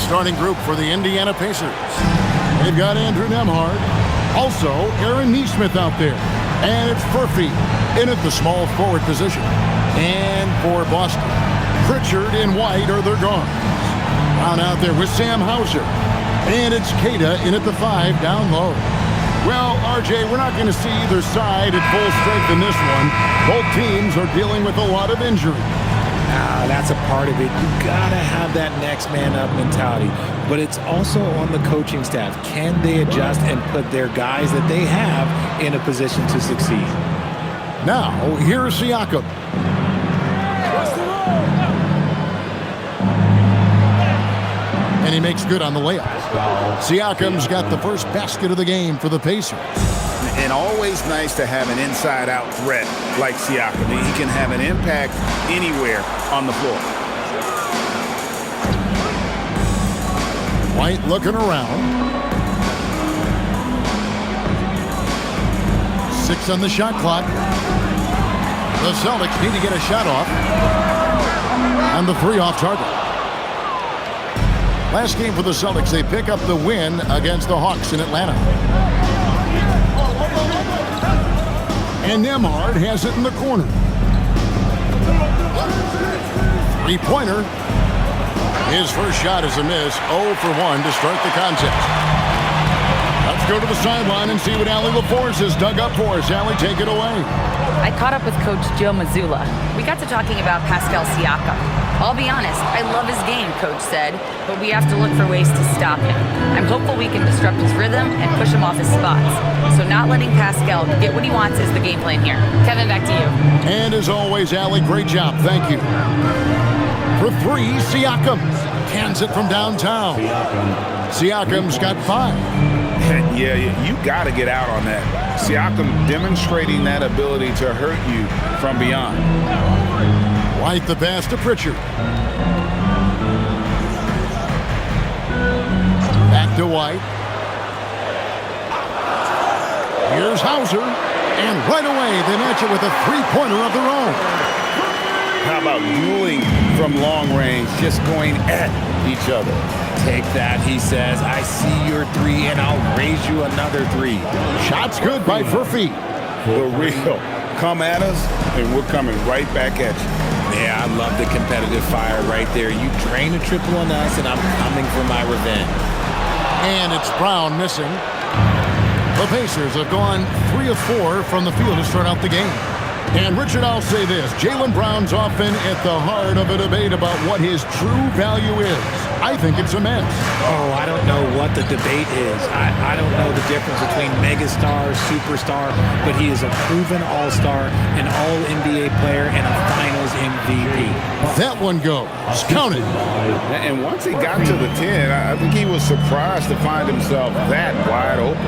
starting group for the Indiana Pacers. They've got Andrew Nembhard. Also, Aaron Nesmith out there. And it's Furphy in at the small forward position. And for Boston, Pritchard and White are their guards. Brown out there with Sam Hauser. And it's Queta in at the 5 down low. Well, RJ, we're not going to see either side at full strength in this one. Both teams are dealing with a lot of injury. That's a part of it. You got to have that next man up mentality. But it's also on the coaching staff. Can they adjust and put their guys that they have in a position to succeed? Now, here's Siakam. And he makes good on the layup. Siakam's got the first basket of the game for the Pacers. And always nice to have an inside-out threat like Siakam. He can have an impact anywhere on the floor. White looking around. 6 on the shot clock. The Celtics need to get a shot off. And the 3 off target. Last game for the Celtics, they pick up the win against the Hawks in Atlanta. And Nembhard has it in the corner. 3-pointer. His first shot is a miss. 0 for 1 to start the contest. Let's go to the sideline and see what Allie LaForce has dug up for us. Allie, take it away. I caught up with Coach Joe Mazzulla. We got to talking about Pascal Siakam. I'll be honest, I love his game, Coach said, but we have to look for ways to stop him. I'm hopeful we can disrupt his rhythm and push him off his spots. So not letting Pascal get what he wants is the game plan here. Kevin, back to you. And as always, Allie, great job. Thank you. For 3, Siakam. Cans it from downtown. Siakam's got 5. Yeah, you got to get out on that. Siakam demonstrating that ability to hurt you from beyond. White the pass to Pritchard. Back to White. Here's Hauser. And right away, they match it with a 3-pointer of their own. How about dueling from long range, just going at each other? Take that, he says. I see your 3, and I'll raise you another 3. Shot's good by Furphy. For real. Come at us, and we're coming right back at you. Yeah, I love the competitive fire right there. You drain a triple on us, and I'm coming for my revenge. And it's Brown missing. The Pacers have gone 3 of 4 from the field to start out the game. And Richard, I'll say this. Jaylen Brown's often at the heart of a debate about what his true value is. I think it's immense. Oh, I don't know what the debate is. I don't know the difference between megastar, superstar, but he is a proven all-star, an all-NBA player, and a finals MVP. That one goes. Count it. And once he got to the 10, I think he was surprised to find himself that wide open.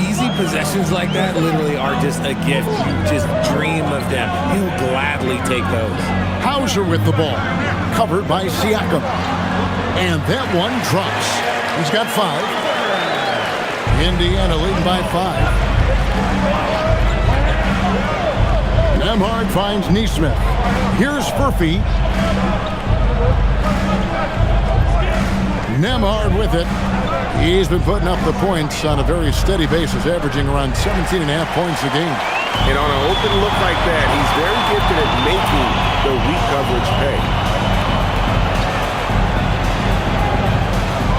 Easy possessions like that literally are just a gift. You just dream of them. He'll gladly take those. Hauser with the ball. Covered by Siakam. And that one drops. He's got 5. Indiana leading by 5. Nembhard finds Nesmith. Here's Furphy. Nembhard with it. He's been putting up the points on a very steady basis, averaging around 17.5 points a game. And on an open look like that, he's very gifted at making the weak coverage pay.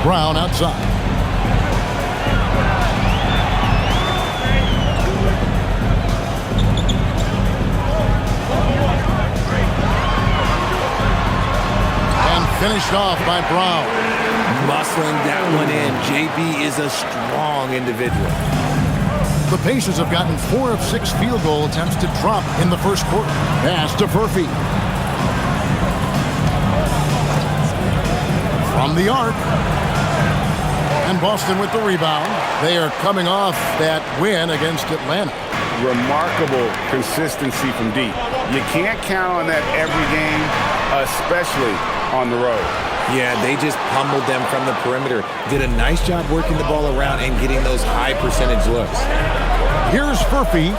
Brown outside. And finished off by Brown. Muscling that one in. JB is a strong individual. The Pacers have gotten 4 of 6 field goal attempts to drop in the first quarter. Pass to Furphy. From the arc. And Boston with the rebound. They are coming off that win against Atlanta. Remarkable consistency from deep. You can't count on that every game, especially on the road. Yeah, they just pummeled them from the perimeter. Did a nice job working the ball around and getting those high percentage looks. Here's Furphy,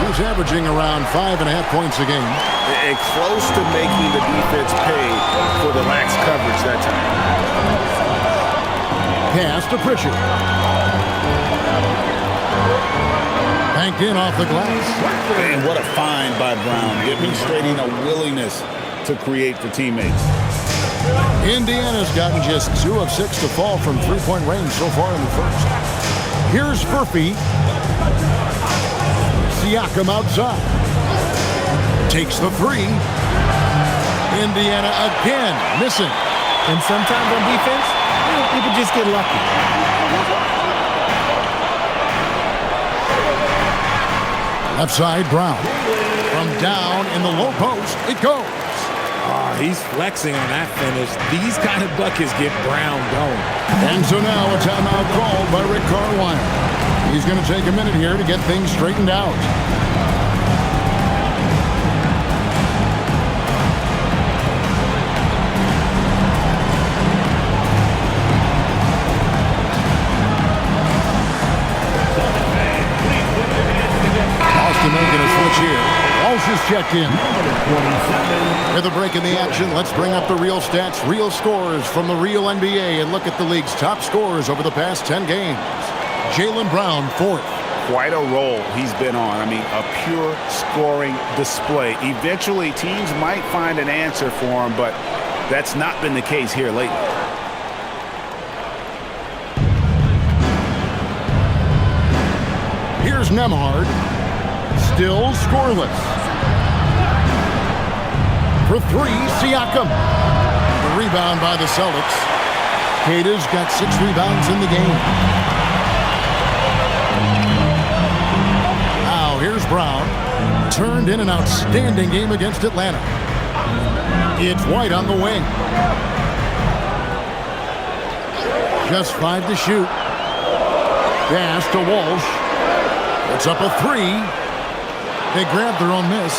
who's averaging around 5.5 points a game. It's close to making the defense pay for the lax coverage that time. Pass to Pritchard. Banked in off the glass. And what a find by Brown, demonstrating a willingness to create for teammates. Indiana's gotten just 2 of 6 to fall from three-point range so far in the first. Here's Furphy. Siakam outside. Takes the three. Indiana again missing. And sometimes on defense, people just get lucky. Left side, Brown. From down in the low post, it goes. Oh, he's flexing on that finish. These kind of buckets get Brown going. And so now a timeout called by Rick Carlisle. He's going to take a minute here to get things straightened out. Making a switch here. Walsh is checked in. With a break in the action, let's bring up the real stats, real scores from the real NBA and look at the league's top scorers over the past 10 games. Jaylen Brown, 4th. Quite a role he's been on. I mean, a pure scoring display. Eventually, teams might find an answer for him, but that's not been the case here lately. Here's Nembhard. Still scoreless. For 3, Siakam. The rebound by the Celtics. Kata's got 6 rebounds in the game. Now here's Brown. Turned in an outstanding game against Atlanta. It's White on the wing. Just 5 to shoot. Pass to Walsh. It's up a 3. They grabbed their own miss.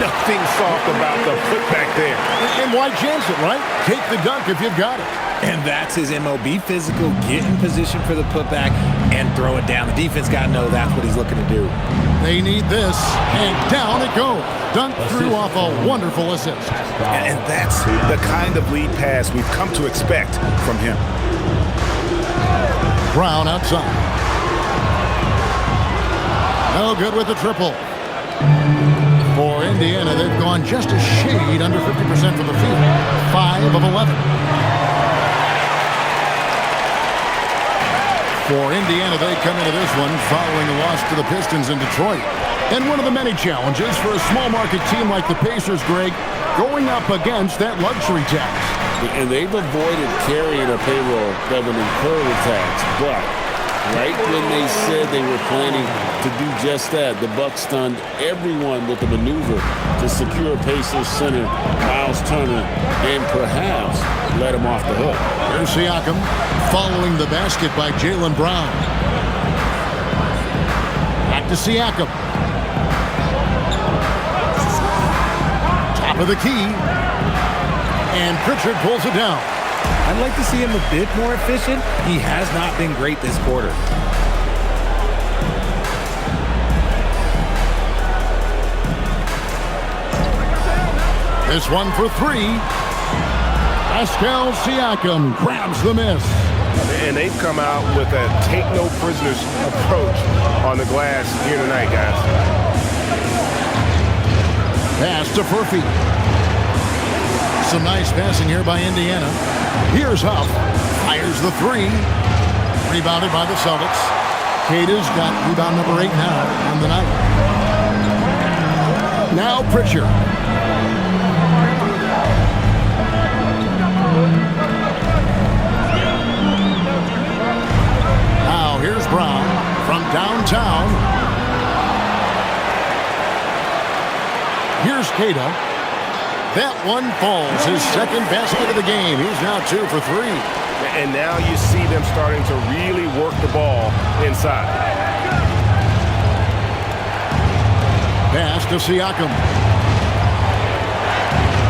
Nothing soft about the putback there. And why chance it, right? Take the dunk if you've got it. And that's his MO. Be physical, get in position for the putback, and throw it down. The defense got to know that's what he's looking to do. They need this, and down it goes. Dunk through off a wonderful assist. And that's the kind of lead pass we've come to expect from him. Brown outside. No good with the triple. For Indiana, they've gone just a shade under 50% from the field. 5 of 11. For Indiana, they come into this one following a loss to the Pistons in Detroit. And one of the many challenges for a small market team like the Pacers, Greg, going up against that luxury tax. And they've avoided carrying a payroll that would incur the tax, but right when they said they were planning to do just that, the Bucks stunned everyone with the maneuver to secure Pacers center Miles Turner and perhaps let him off the hook. Here's Siakam following the basket by Jaylen Brown. Back to Siakam. Top of the key. And Pritchard pulls it down. I'd like to see him a bit more efficient. He has not been great this quarter. This one for 3. Pascal Siakam grabs the miss. And they've come out with a take-no-prisoners approach on the glass here tonight, guys. Pass to Furphy. Some nice passing here by Indiana. Here's Huff. Fires the 3. Rebounded by the Celtics. Kata's got rebound number 8 now on the night. Now Pritchard. Now here's Brown from downtown. Here's Kata. That one falls. His second basket of the game. He's now 2 for 3. And now you see them starting to really work the ball inside. Pass to Siakam.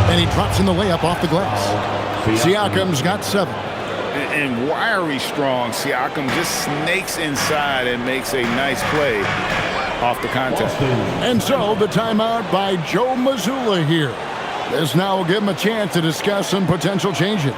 And he drops in the layup off the glass. Siakam's got 7. And wiry strong, Siakam just snakes inside and makes a nice play off the contact. And so the timeout by Joe Mazzulla here. This now will give him a chance to discuss some potential changes.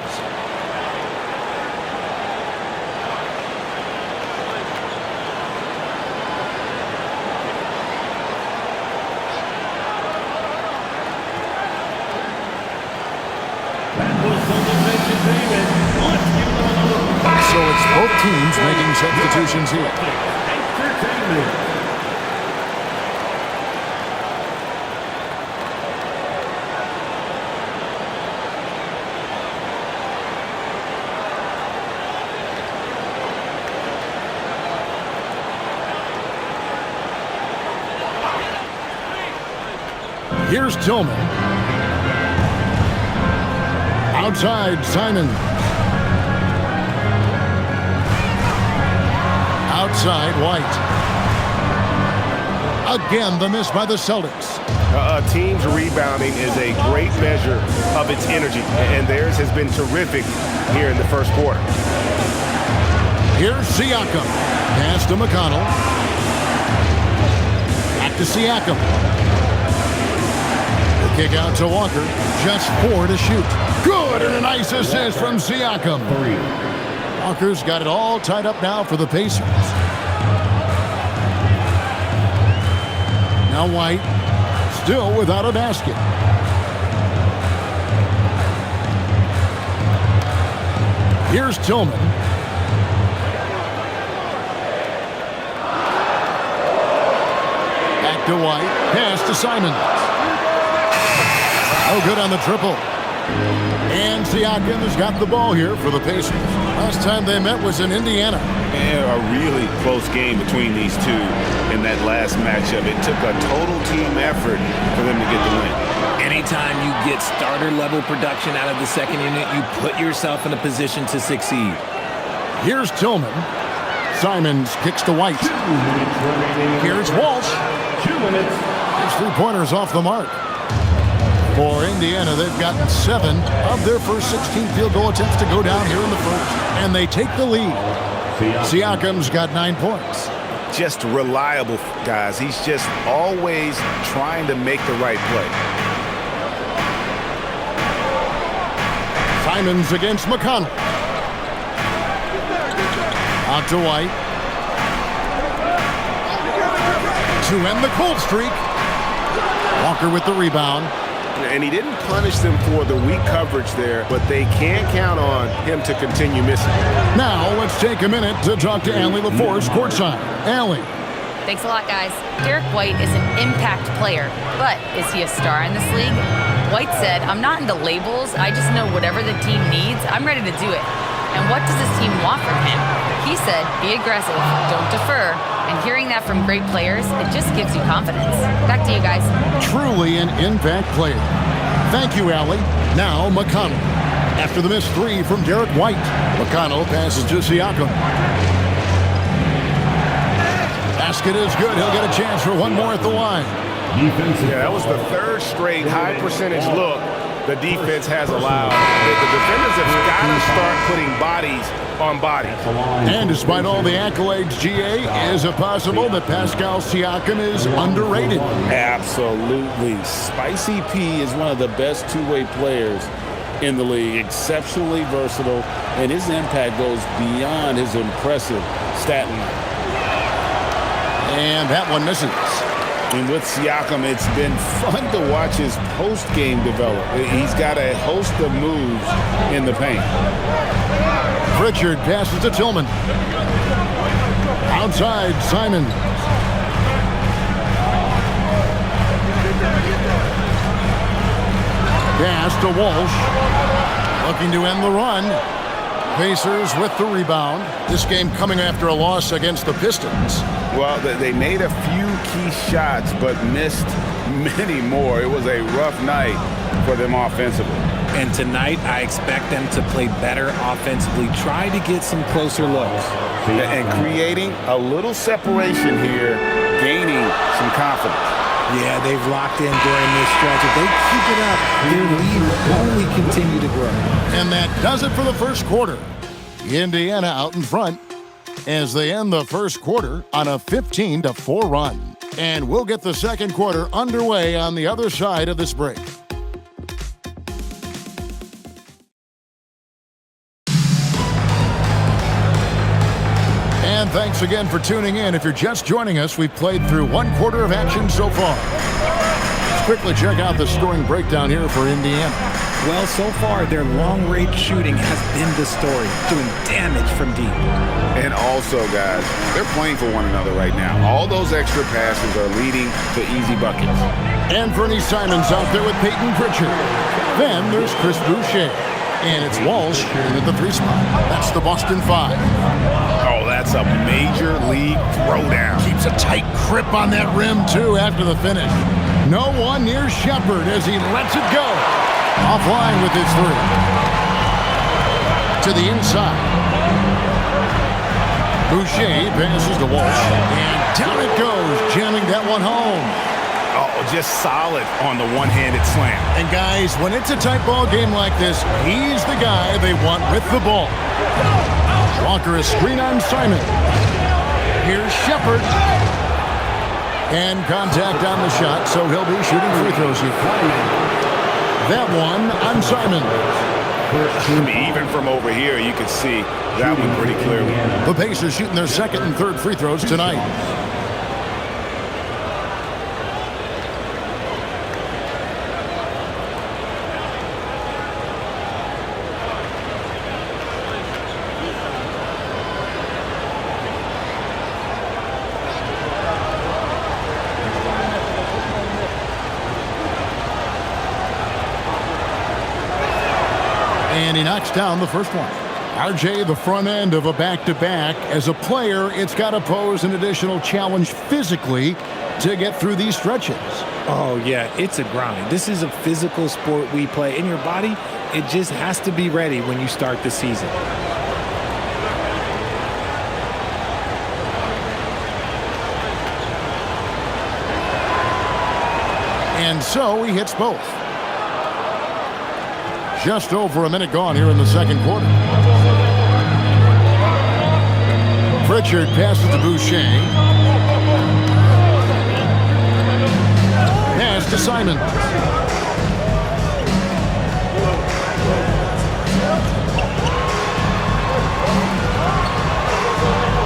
So it's both teams making substitutions here. Here's Tillman. Outside, Simon. Outside, White. Again, the miss by the Celtics. A team's rebounding is a great measure of its energy, and theirs has been terrific here in the first quarter. Here's Siakam. Pass to McConnell. Back to Siakam. Kick out to Walker. Just 4 to shoot. Good, and a nice assist from Siakam. Walker's got it all tied up now for the Pacers. Now White, still without a basket. Here's Tillman. Back to White. Pass to Simon. Oh, good on the triple. And Siakam has got the ball here for the Pacers. Last time they met was in Indiana. And a really close game between these two in that last matchup. It took a total team effort for them to get the win. Anytime you get starter-level production out of the second unit, you put yourself in a position to succeed. Here's Tillman. Simons kicks to White. Here's Walsh. 2 minutes. His three-pointers off the mark. For Indiana, they've gotten 7 of their first 16 field goal attempts to go down here in the first. And they take the lead. Siakam's got 9 points. Just reliable, guys. He's just always trying to make the right play. Simons against McConnell. Out to White. To end the cold streak. Walker with the rebound. And he didn't punish them for the weak coverage there, but they can't count on him to continue missing. Now, let's take a minute to talk to Allie LaForce courtside. Allie. Thanks a lot, guys. Derek White is an impact player, but is he a star in this league? White said, "I'm not into labels. I just know whatever the team needs, I'm ready to do it. And what does this team want from him?" He said, "Be aggressive, don't defer." And hearing that from great players, it just gives you confidence. Back to you guys. Truly an impact player. Thank you, Allie. Now, McConnell. After the missed 3 from Derek White, McConnell passes to Siakam. Basket is good. He'll get a chance for one more at the line. Yeah, that was the 3rd straight high percentage look the defense has allowed. The defenders have got to start putting bodies on bodies. And despite all the accolades, GA, is it possible that Pascal Siakam is underrated? Absolutely. Spicy P is one of the best two-way players in the league. Exceptionally versatile, and his impact goes beyond his impressive stat line. And that one misses. And with Siakam, it's been fun to watch his post-game develop. He's got a host of moves in the paint. Pritchard passes to Tillman. Outside, Simon. Pass to Walsh. Looking to end the run. Pacers with the rebound. This game coming after a loss against the Pistons. Well, they made a few key shots, but missed many more. It was a rough night for them offensively. And tonight, I expect them to play better offensively. Try to get some closer looks. And creating a little separation here, gaining some confidence. Yeah, they've locked in during this stretch. If they keep it up, their lead will only continue to grow. And that does it for the first quarter. Indiana out in front as they end the first quarter on a 15-4 run. And we'll get the second quarter underway on the other side of this break. And thanks again for tuning in. If you're just joining us, we've played through one quarter of action so far. Let's quickly check out the scoring breakdown here for Indiana. Well, so far, their long-range shooting has been the story, doing damage from deep. And also, guys, they're playing for one another right now. All those extra passes are leading to easy buckets. Anthony Simons out there with Peyton Pritchard. Then there's Chris Boucher. And it's Walsh in at the 3 spot. That's the Boston 5. Oh, that's a major league throwdown. Keeps a tight grip on that rim, too, after the finish. No one near Shepard as he lets it go. Offline with his 3. To the inside. Boucher passes to Walsh. And down it goes, jamming that one home. Oh, just solid on the one-handed slam. And guys, when it's a tight ball game like this, he's the guy they want with the ball. Walker a screen on Simon. Here's Shepard. And contact on the shot, so he'll be shooting free throws here. That one on Simon. Even from over here, you can see that one pretty clearly. The Pacers shooting their second and third free throws tonight. And he knocks down the first one. RJ, the front end of a back-to-back. As a player, it's got to pose an additional challenge physically to get through these stretches. Oh, yeah, it's a grind. This is a physical sport we play. And your body, it just has to be ready when you start the season. And so he hits both. Just over a minute gone here in the second quarter. Pritchard passes to Boucher. Pass to Simon.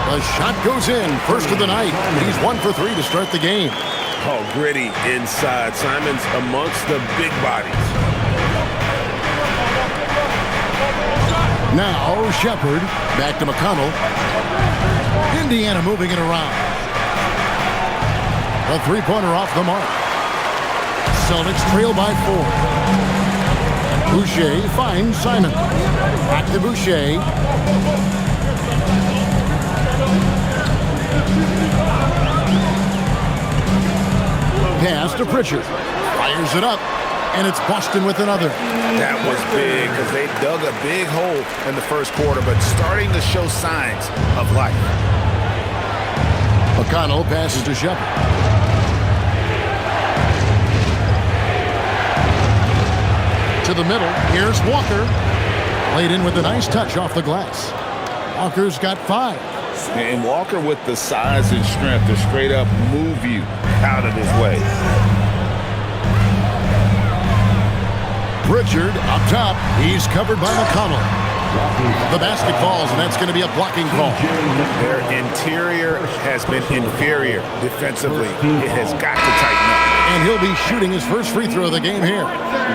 The shot goes in. First of the night. He's 1 for 3 to start the game. Oh, gritty inside. Simons amongst the big bodies. Now Shepard back to McConnell. Indiana moving it around. A three-pointer off the mark. Celtics trail by 4. Boucher finds Simon. Back to Boucher. Pass to Pritchard. Fires it up. And it's Boston with another. That was big because they dug a big hole in the first quarter, but starting to show signs of life. McConnell passes to Shepard. To the middle. Here's Walker. Laid in with a nice touch off the glass. Walker's got 5. And Walker with the size and strength to straight up move you out of his way. Pritchard up top. He's covered by McConnell. The basket falls, and that's going to be a blocking call. Their interior has been inferior defensively. It has got to tighten up. And he'll be shooting his first free throw of the game here.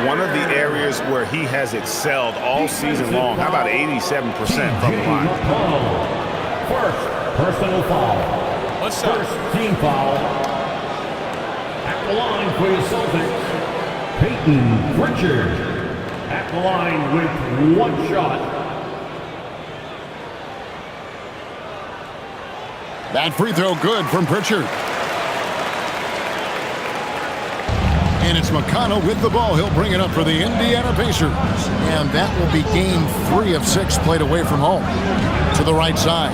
One of the areas where he has excelled all season long. How about 87% from the line? First personal foul. First team foul. At the line for the Celtics, Peyton Pritchard. At the line with 1 shot. That free throw good from Pritchard. And it's McConnell with the ball. He'll bring it up for the Indiana Pacers. And that will be game 3 of 6 played away from home. To the right side.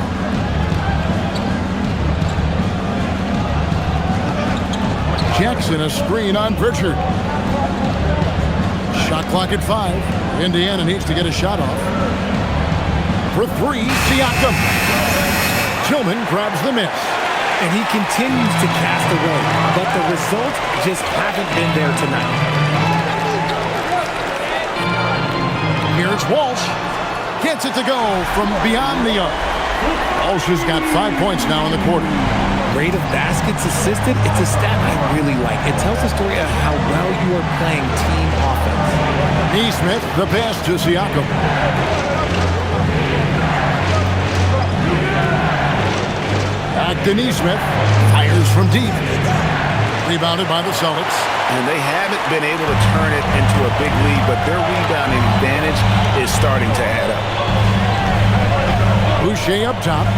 Jackson a screen on Pritchard. Shot clock at 5. Indiana needs to get a shot off. For 3, Siakam. Tillman grabs the miss. And he continues to cast away, but the results just haven't been there tonight. Here's Walsh. Gets it to go from beyond the arc. Walsh has got 5 points now in the quarter. Rate of baskets assisted, it's a stat I really like. It tells the story of how well you are playing team offense. Neesmith, the pass to Siakam. Back to Neesmith. Fires from deep. Rebounded by the Celtics. And they haven't been able to turn it into a big lead, but their rebounding advantage is starting to add up. Boucher up top.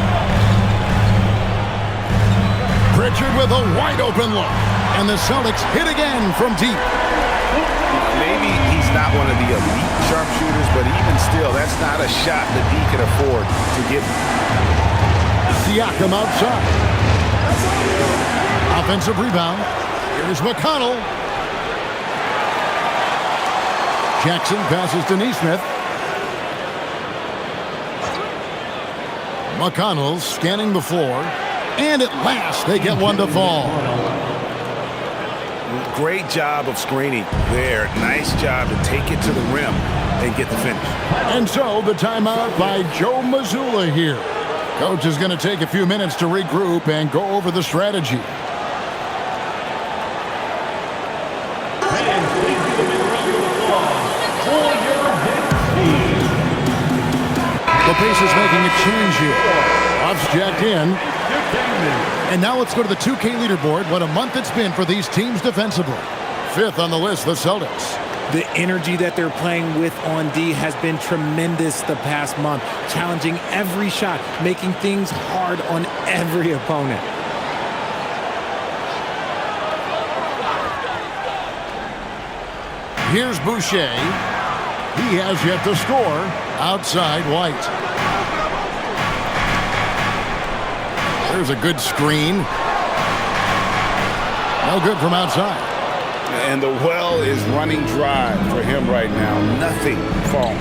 Pritchard with a wide-open look. And the Celtics hit again from deep. Maybe he's not one of the elite sharpshooters, but even still, that's not a shot that he could afford to give. Siakam outside. Offensive rebound. Here's McConnell. Jackson passes to Neesmith. McConnell scanning the floor. And at last, they get one to fall. Great job of screening there. Nice job to take it to the rim and get the finish. And so the timeout by Joe Mazzulla here. Coach is going to take a few minutes to regroup and go over the strategy. The Pacers making a change here. Buffs jacked in. And now let's go to the 2K leaderboard. What a month it's been for these teams defensively. Fifth on the list, the Celtics. The energy that they're playing with on D has been tremendous the past month, challenging every shot, making things hard on every opponent. Here's Boucher. He has yet to score. Outside White. There's a good screen. No good from outside. And the well is running dry for him right now. Nothing falling.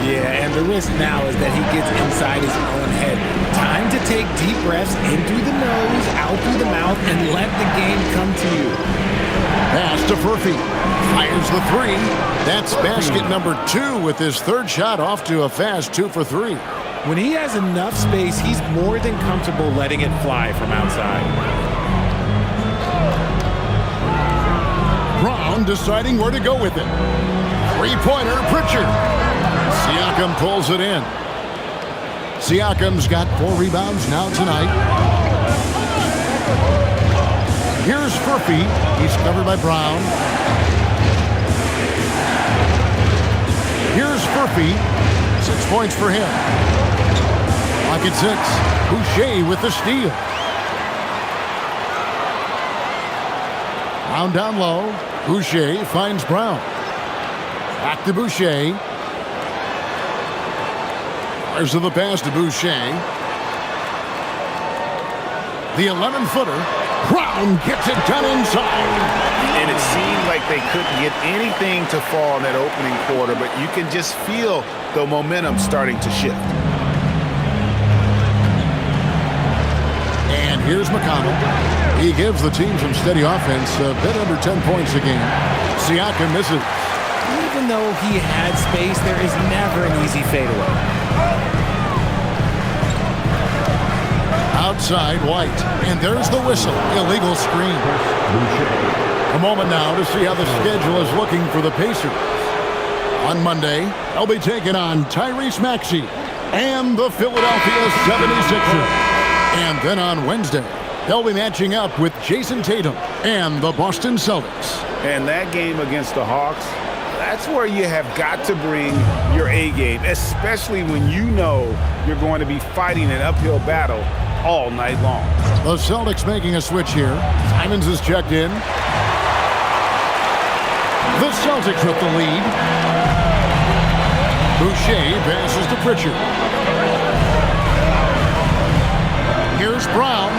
Yeah, and the risk now is that he gets inside his own head. Time to take deep breaths in through the nose, out through the mouth, and let the game come to you. Pass to Furphy. Fires the three. That's basket number 2 with his third shot off to a fast 2 for 3. When he has enough space, he's more than comfortable letting it fly from outside. Brown deciding where to go with it. Three-pointer, Pritchard. Siakam pulls it in. Siakam's got 4 rebounds now tonight. Here's Furphy. He's covered by Brown. Here's Furphy. 6 points for him. Pocket 6. Boucher with the steal. Brown down low. Boucher finds Brown. Back to Boucher. There's the pass to Boucher. The 11-footer. Brown gets it done inside. And it seemed like they couldn't get anything to fall in that opening quarter, but you can just feel the momentum starting to shift. And here's McConnell. He gives the team some steady offense, a bit under 10 points a game. Siakam misses. Even though he had space, there is never an easy fadeaway. Outside White. And there's the whistle. Illegal screen. A moment now to see how the schedule is looking for the Pacers. On Monday, they'll be taking on Tyrese Maxey and the Philadelphia 76ers. And then on Wednesday, they'll be matching up with Jason Tatum and the Boston Celtics. And that game against the Hawks, that's where you have got to bring your A game, especially when you know you're going to be fighting an uphill battle all night long. The Celtics making a switch here. Simons is checked in. The Celtics with the lead. Boucher passes to Pritchard. Here's Brown.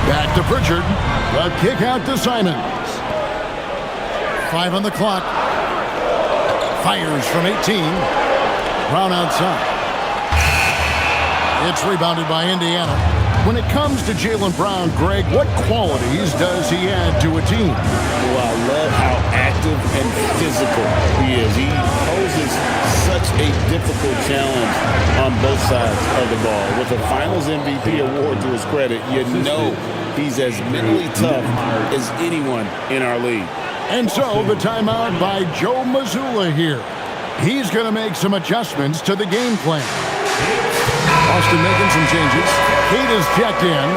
Back to Pritchard. The kick out to Simons. 5 on the clock. Fires from 18. Brown outside. It's rebounded by Indiana. When it comes to Jaylen Brown, Greg, what qualities does he add to a team? Well, I love how active and physical he is. He poses such such a difficult challenge on both sides of the ball. With a Finals MVP award to his credit, you know he's as mentally tough as anyone in our league. And so the timeout by Joe Mazzulla here. He's going to make some adjustments to the game plan. Austin making some changes. Kate is checked in,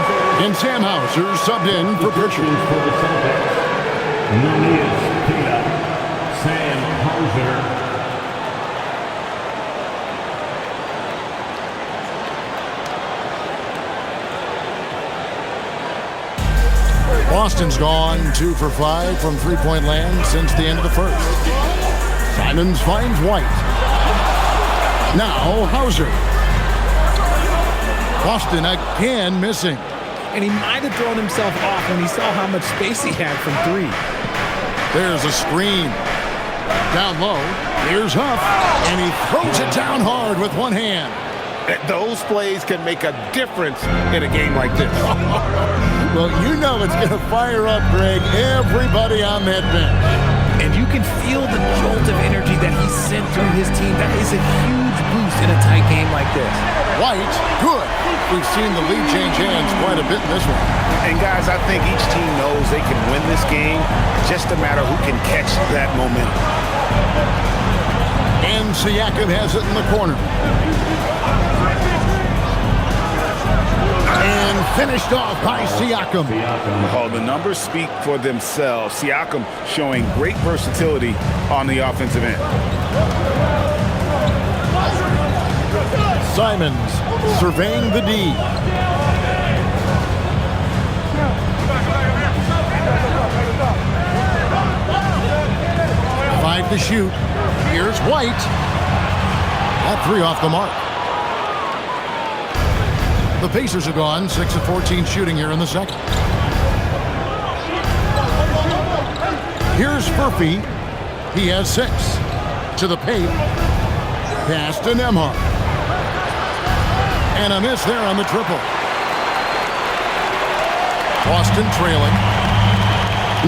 and Sam Hauser subbed in for Pritchard. For the Celtics, Sam Hauser. Boston's gone 2 for 5 from three-point land since the end of the first. Simons finds White. Now Hauser. Boston again missing. And he might have thrown himself off when he saw how much space he had from three. There's a screen. Down low. Here's Huff. And he throws it down hard with one hand. Those plays can make a difference in a game like this. Well, you know it's going to fire up, Greg, everybody on that bench. And you can feel the jolt of energy that he sent through his team. That is a huge boost in a tight game like this. White, good. We've seen the lead change hands quite a bit in this one. And guys, I think each team knows they can win this game. Just a matter who can catch that momentum. And Siakam has it in the corner. And finished off by Siakam. Oh, the numbers speak for themselves. Siakam showing great versatility on the offensive end. Simons surveying the D. Five to shoot. Here's White. That three off the mark. The Pacers are gone 6 of 14 shooting here in the second. Here's Furphy. He has 6. To the paint. Pass to Nembhard. And a miss there on the triple. Boston trailing.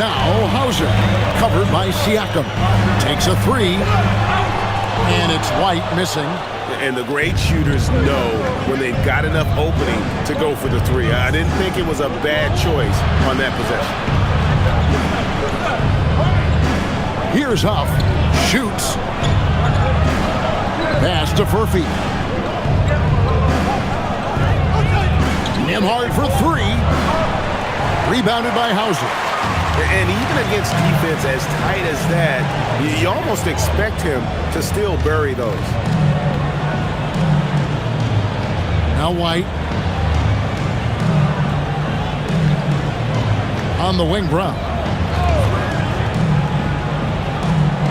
Now Hauser. Covered by Siakam. Takes a three. And it's White missing. And the great shooters know when they've got enough opening to go for the three. I didn't think it was a bad choice on that possession. Here's Huff. Shoots. Pass to Furphy. Nembhard for three. Rebounded by Hauser. And even against defense as tight as that, you almost expect him to still bury those. Now White. On the wing, Brown.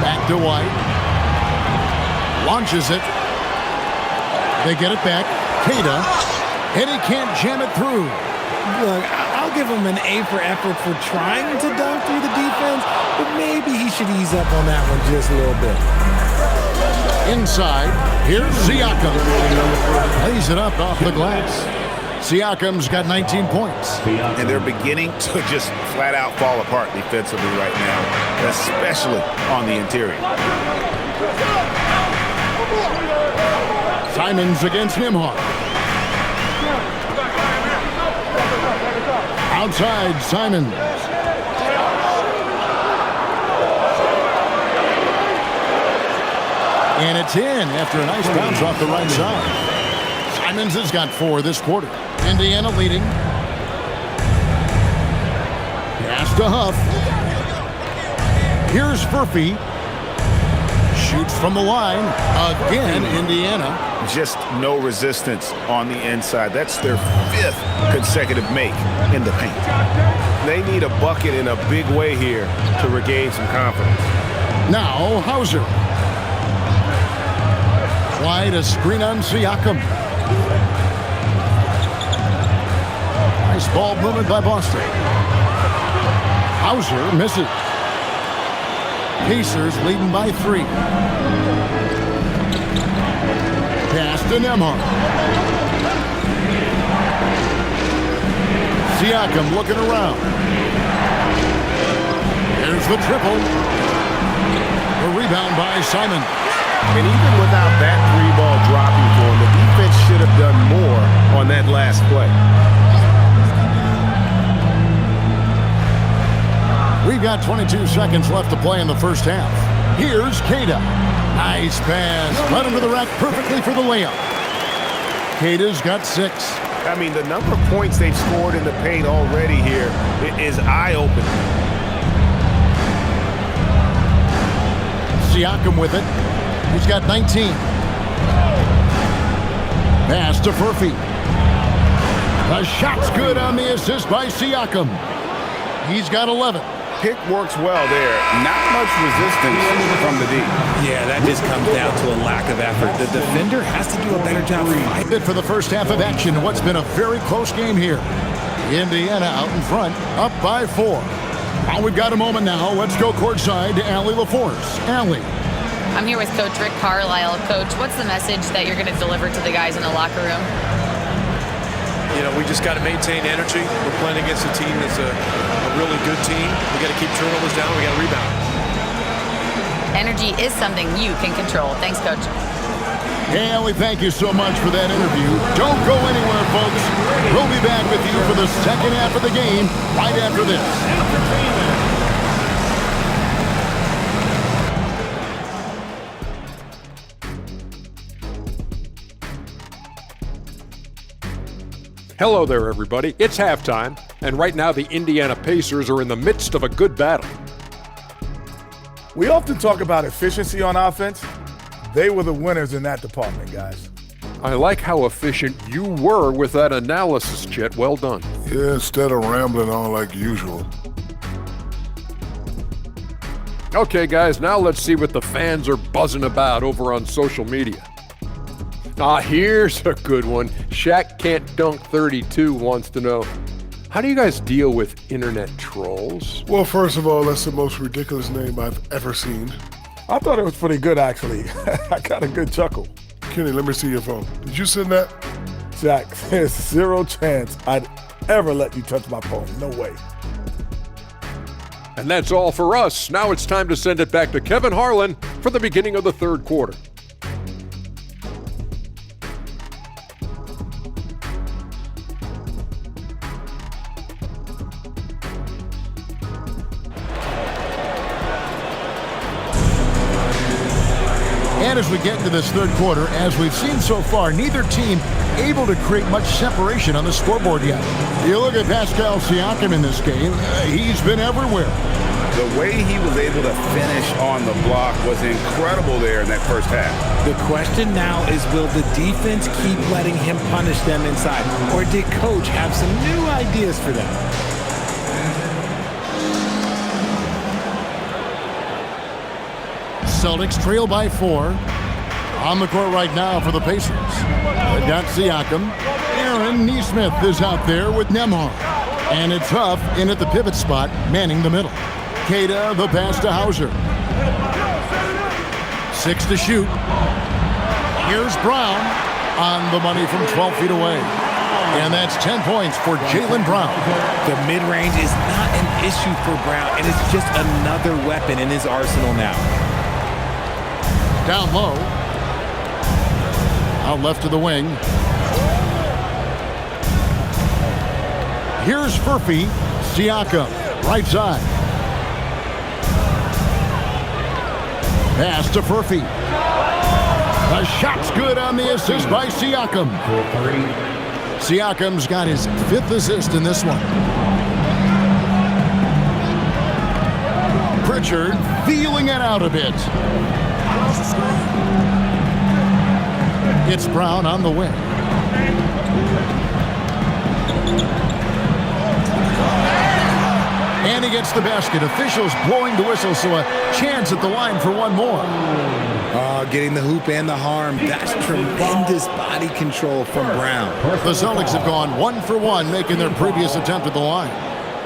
Back to White. Launches it. They get it back. Queta. And he can't jam it through. Look, I'll give him an A for effort for trying to dunk through the defense, but maybe he should ease up on that one just a little bit. Inside, here's Siakam. Lays it up off the glass. Siakam's got 19 points. And they're beginning to just flat out fall apart defensively right now, especially on the interior. Simons against Nembhard. Outside, Simons. And it's in after a nice bounce off the right side. Simons has got 4 this quarter. Indiana leading. Pass to Huff. Here's Furphy. Shoots from the line. Again, Indiana. Just no resistance on the inside. That's their 5th consecutive make in the paint. They need a bucket in a big way here to regain some confidence. Now Hauser. Wide a screen on Siakam. Nice ball movement by Boston. Hauser misses. Pacers leading by 3. Pass to Nembhard. Siakam looking around. There's the triple. A rebound by Simon. And even without that three-ball dropping for him, the defense should have done more on that last play. We've got 22 seconds left to play in the first half. Here's Kata. Nice pass. Right under the rack perfectly for the layup. Kata's got 6. I mean, the number of points they've scored in the paint already here is eye-opening. Siakam with it. He's got 19. Pass to Furphy. The shot's good on the assist by Siakam. He's got 11. Pick works well there. Not much resistance from the D. Yeah, that just comes down to a lack of effort. The defender has to do a better job fighting. For the first half of action, what's been a very close game here. Indiana out in front, up by 4. Well, we've got a moment now. Let's go courtside to Allie LaForce. Allie. I'm here with Coach Rick Carlisle. Coach, what's the message that you're going to deliver to the guys in the locker room? You know, we just got to maintain energy. We're playing against a team that's a really good team. We got to keep turnovers down. We got to rebound. Energy is something you can control. Thanks, Coach. Hey, Allie, thank you so much for that interview. Don't go anywhere, folks. We'll be back with you for the second half of the game right after this. Hello there, everybody. It's halftime, and right now the Indiana Pacers are in the midst of a good battle. We often talk about efficiency on offense. They were the winners in that department, guys. I like how efficient you were with that analysis, Chet. Well done. Yeah, instead of rambling on like usual. Okay, guys, now let's see what the fans are buzzing about over on social media. Here's a good one. Shaq Can't Dunk 32 wants to know, how do you guys deal with internet trolls? Well, first of all, that's the most ridiculous name I've ever seen. I thought it was pretty good, actually. I got a good chuckle. Kenny, let me see your phone. Did you send that? Jack, there's zero chance I'd ever let you touch my phone. No way. And that's all for us. Now it's time to send it back to Kevin Harlan for the beginning of the third quarter. And as we get into this third quarter, as we've seen so far, neither team able to create much separation on the scoreboard yet. You look at Pascal Siakam in this game, he's been everywhere. The way he was able to finish on the block was incredible there in that first half. The question now is, will the defense keep letting him punish them inside? Or did Coach have some new ideas for them? Celtics trail by 4. On the court right now for the Pacers. They've got Siakam. Aaron Nesmith is out there with Nembhard. And it's Huff in at the pivot spot, manning the middle. Kata the pass to Hauser. 6 to shoot. Here's Brown on the money from 12 feet away. And that's 10 points for Jaylen Brown. The mid-range is not an issue for Brown. It is just another weapon in his arsenal now. Down low. Out left to the wing. Here's Furphy. Siakam, right side. Pass to Furphy. The shot's good on the assist by Siakam. Siakam's got his 5th assist in this one. Pritchard feeling it out a bit. It's Brown on the wing. And he gets the basket. Officials blowing the whistle, so a chance at the line for one more. Getting the hoop and the harm. That's tremendous body control from Brown. The Celtics have gone 1 for 1, making their previous attempt at the line.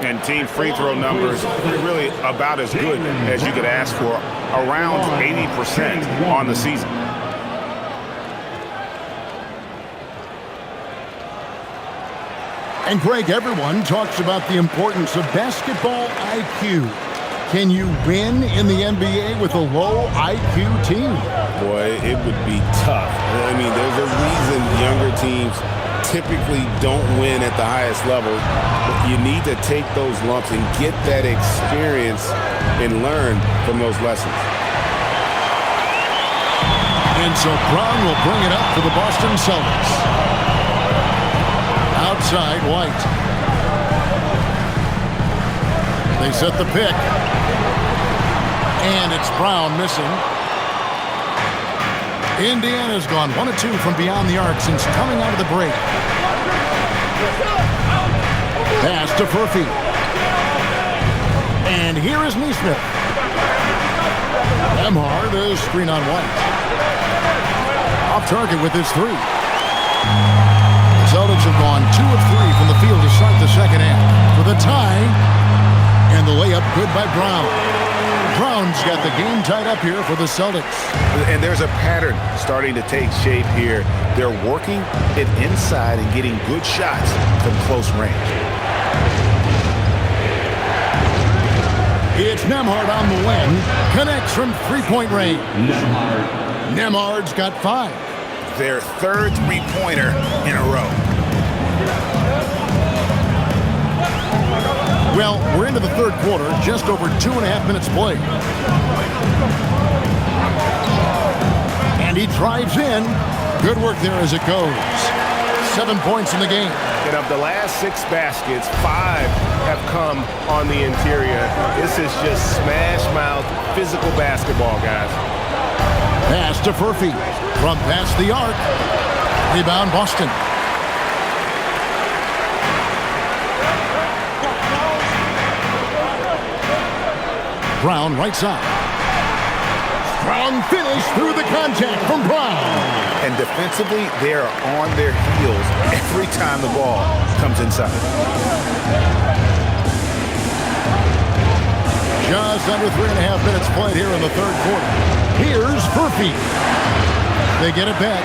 And team free throw numbers really about as good as you could ask for, around 80% on the season. And Greg, everyone talks about the importance of basketball IQ. Can you win in the NBA with a low IQ team? Boy, it would be tough. I mean, there's a reason younger teams typically don't win at the highest level. But you need to take those lumps and get that experience and learn from those lessons. And so Brown will bring it up for the Boston Celtics. Outside, White. They set the pick. And it's Brown missing. Indiana's gone 1 of 2 from beyond the arc since coming out of the break. Pass to Furphy. And here is Neesmith. Emhard is screen on White. Off target with his 3. The Celtics have gone 2 of 3 from the field to start the second half with a tie. And the layup good by Brown. Brown's got the game tied up here for the Celtics. And there's a pattern starting to take shape here. They're working it inside and getting good shots from close range. It's Nembhard on the wing. Connects from three-point range. Nembhard's got 5. Their third three-pointer in a row. Well, we're into the third quarter, just over 2.5 minutes played. And he drives in. Good work there as it goes. 7 points in the game. And of the last 6 baskets, 5 have come on the interior. This is just smash-mouth physical basketball, guys. Pass to Furphy from past the arc. Rebound Boston. Brown right side. Strong finish through the contact from Brown. And defensively, they are on their heels every time the ball comes inside. Just under 3.5 minutes played here in the third quarter. Here's Furphy. They get it back.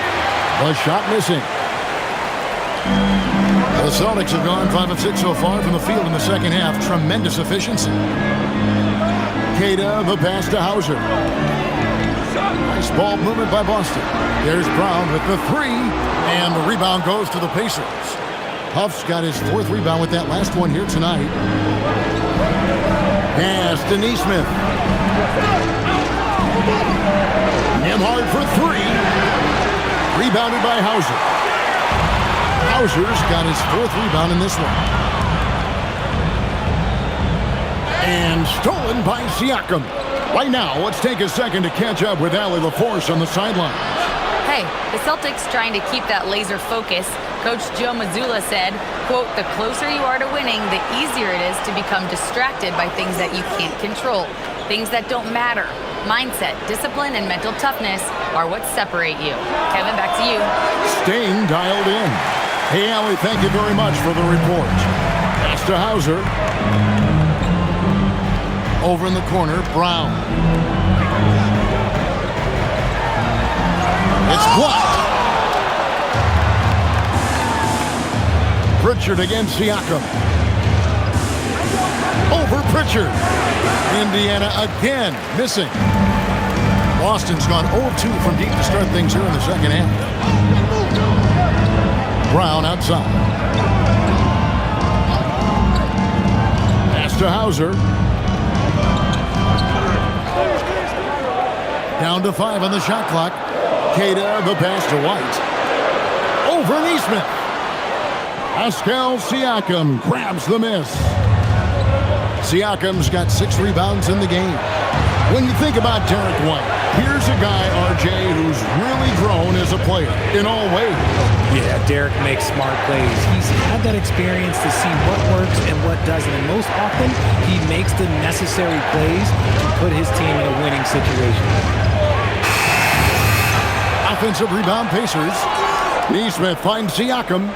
A shot missing. The Celtics have gone 5 of 6 so far from the field in the second half. Tremendous efficiency. Queta, the pass to Hauser. Nice ball movement by Boston. There's Brown with the 3, and the rebound goes to the Pacers. Huff's got his 4th rebound with that last one here tonight. Pass to Neesmith. Nembhard for 3. Rebounded by Hauser. Hauser's got his 4th rebound in this one. And stolen by Siakam. Right now, let's take a second to catch up with Allie LaForce on the sideline. Hey, the Celtics trying to keep that laser focus. Coach Joe Mazzulla said, quote, "The closer you are to winning, the easier it is to become distracted by things that you can't control, things that don't matter. Mindset, discipline, and mental toughness are what separate you." Kevin, back to you. Staying dialed in. Hey, Allie, thank you very much for the report. Pass to Hauser. Over in the corner, Brown. It's blocked. Pritchard against Siakam. Over Pritchard. Indiana again missing. Boston's gone 0-2 from deep to start things here in the second half. Brown outside. Pass to Hauser. Down to 5 on the shot clock. Queta, the pass to White. Over Neesmith. Pascal Siakam grabs the miss. Siakam's got 6 rebounds in the game. When you think about Derek White, here's a guy, RJ, who's really grown as a player in all ways. Yeah, Derek makes smart plays. He's had that experience to see what works and what doesn't. And most often, he makes the necessary plays to put his team in a winning situation. Offensive rebound Pacers. Neesmith finds Siakam.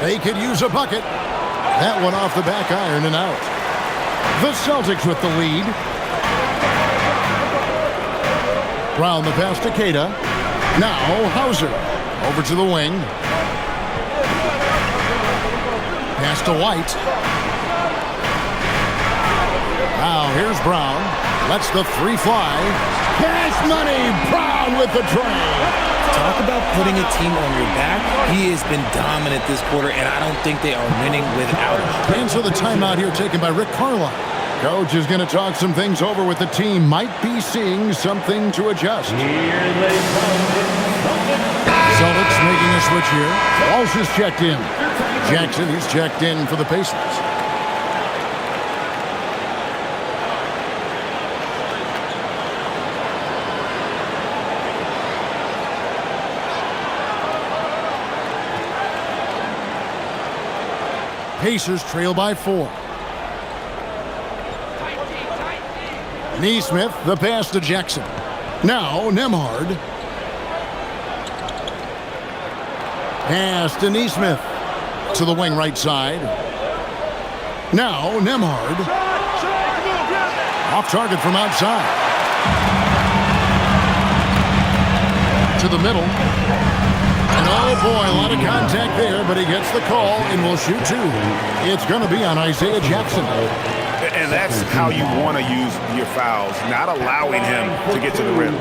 They could use a bucket. That one off the back iron and out. The Celtics with the lead. Brown the pass to Queta. Now Hauser over to the wing. pass to White. Now here's Brown. Lets the three fly. Cash money. Brown with the tray. Talk about putting a team on your back. He has been dominant this quarter, and I don't think they are winning without him. And so the timeout here taken by Rick Carlisle. Coach is going to talk some things over with the team. Might be seeing something to adjust. Here they come. Celtics making a switch here. Walsh is checked in. Jackson is checked in for the Pacers. Pacers trail by 4. Neesmith, the pass to Jackson. Now Nembhard. Pass to Neesmith. To the wing right side. Now Nembhard. Off target from outside. To the middle. And oh boy, a lot of contact there, but he gets the call and will shoot 2. It's going to be on Isaiah Jackson. And that's how you want to use your fouls, not allowing him to get to the rim.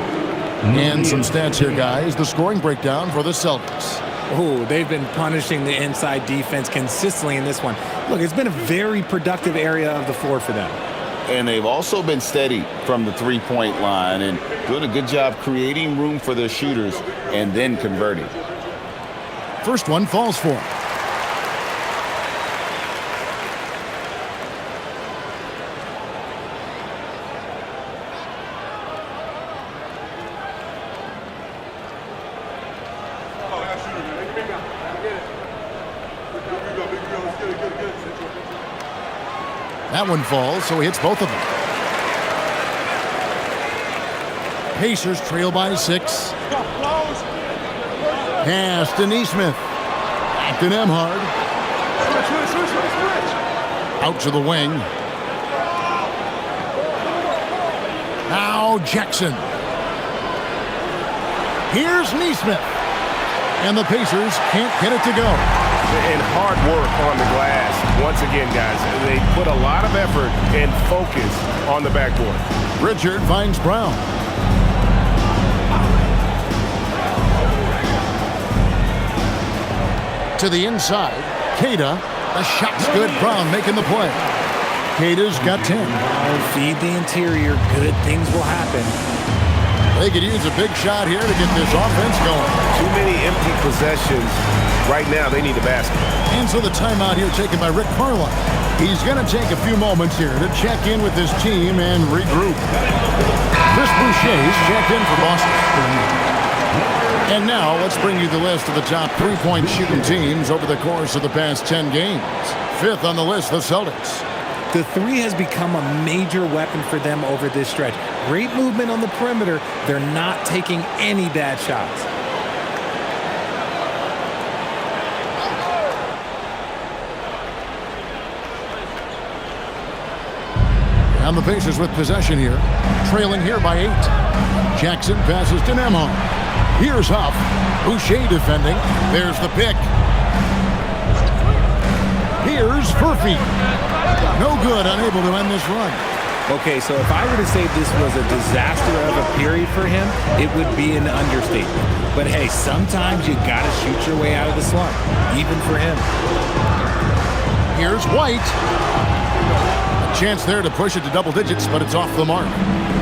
And some stats here, guys. The scoring breakdown for the Celtics. Oh, they've been punishing the inside defense consistently in this one. Look, it's been a very productive area of the floor for them. And they've also been steady from the three-point line and doing a good job creating room for their shooters and then converting. First one falls for him. That one falls, so he hits both of them. Pacers trail by 6. Pass to Neesmith. Back to Nembhard. Out to the wing. Now Jackson. Here's Neesmith. And the Pacers can't get it to go. And hard work on the glass. Once again, guys, they put a lot of effort and focus on the backboard. Richard finds Brown. To the inside. Queta. The shot's good. Brown making the play. Queta's got 10. Feed the interior. Good things will happen. They could use a big shot here to get this offense going. Too many empty possessions. Right now, they need a basket. And so the timeout here taken by Rick Carlisle. He's going to take a few moments here to check in with his team and regroup. Chris Boucher is checked in for Boston. And now let's bring you the list of the top three-point shooting teams over the course of the past 10 games. 5th on the list, the Celtics. The 3 has become a major weapon for them over this stretch. Great movement on the perimeter. They're not taking any bad shots. And the Pacers with possession here. Trailing here by 8. Jackson passes to Nembhard. Here's Huff. Boucher defending. There's the pick. Here's Furphy. No good, unable to end this run. Okay, so if I were to say this was a disaster of a period for him, it would be an understatement. But hey, sometimes you gotta shoot your way out of the slump, even for him. Here's White. A chance there to push it to double digits, but it's off the mark.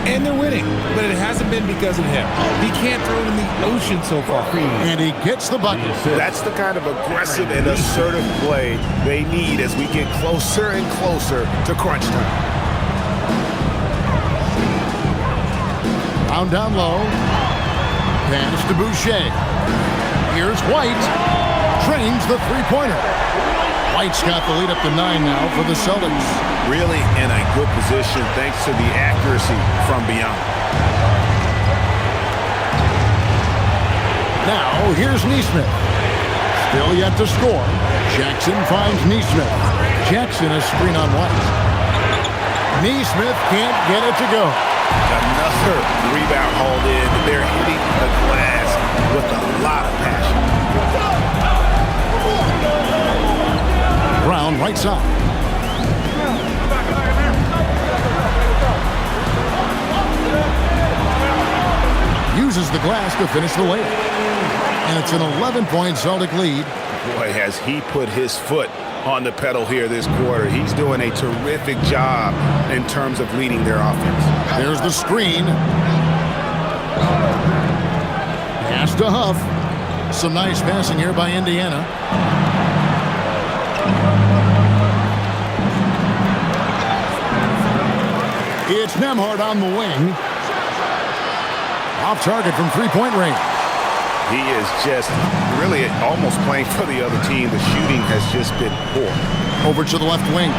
And they're winning, but it hasn't been because of him. He can't throw it in the ocean so far. And he gets the bucket. That's the kind of aggressive and assertive play they need as we get closer and closer to crunch time. Brown down low. Pass to Boucher. Here's White. Trains the three-pointer. White's got the lead up to 9 now for the Celtics. Really in a good position thanks to the accuracy from beyond. Now here's Neesmith. Still yet to score. Jackson finds Neesmith. Jackson a screen on White. Neesmith can't get it to go. Another rebound hauled in. They're hitting the glass with a lot of passion. Brown right right side. Uses the glass to finish the layup. And it's an 11-point Celtic lead. Boy, has he put his foot on the pedal here this quarter. He's doing a terrific job in terms of leading their offense. There's the screen. Pass to Huff. Some nice passing here by Indiana. It's Nembhard on the wing. Off target from three-point range. He is just really almost playing for the other team. The shooting has just been poor. Over to the left wing.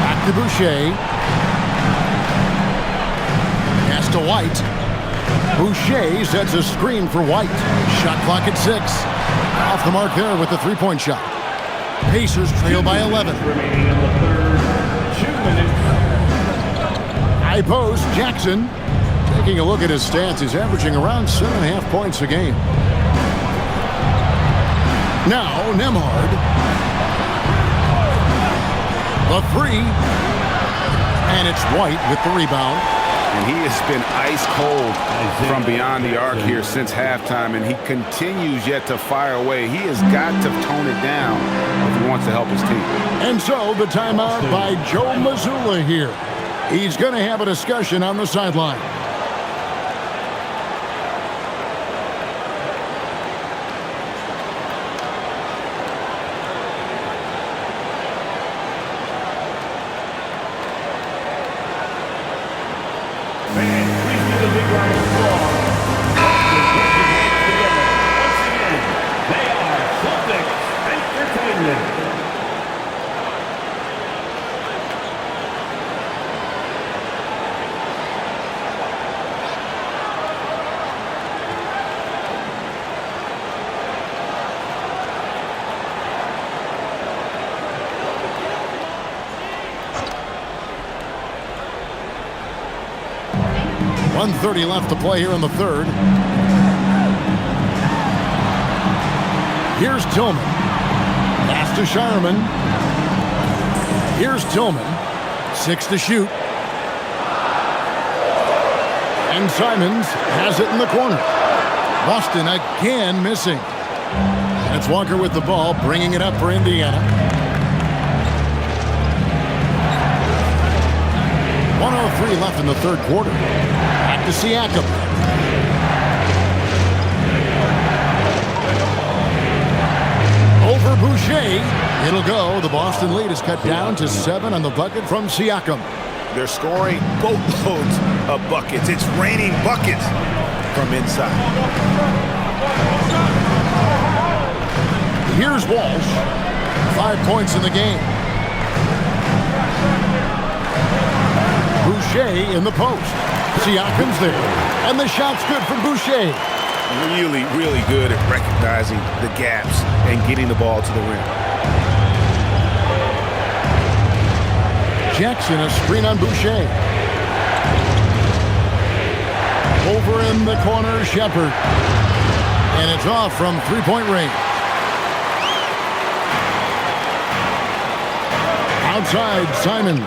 Back to Boucher. Pass to White. Boucher sets a screen for White. Shot clock at 6. Off the mark there with the three-point shot. Pacers trail by 11. Remaining in the third. 2 minutes. High post, Jackson. Taking a look at his stats, he's averaging around 7.5 points a game. Now, Nembhard. The three. And it's White with the rebound. And he has been ice cold from beyond the arc here since halftime, and he continues yet to fire away. He has got to tone it down if he wants to help his team. And so the timeout by Joe Mazzulla here. He's going to have a discussion on the sideline. .130 left to play here in the third. Here's Tillman. Pass to Shireman. Here's Tillman. 6 to shoot. And Simons has it in the corner. Boston again missing. And it's Walker with the ball, bringing it up for Indiana. 1:03 left in the third quarter. Back to Siakam. Over Boucher. It'll go. The Boston lead is cut down to 7 on the bucket from Siakam. They're scoring boatloads of buckets. It's raining buckets from inside. Here's Walsh. 5 points in the game. Boucher in the post. Siakam's there. And the shot's good from Boucher. Really, really good at recognizing the gaps and getting the ball to the rim. Jackson, a screen on Boucher. Over in the corner, Shepard. And it's off from three-point range. Outside, Simon.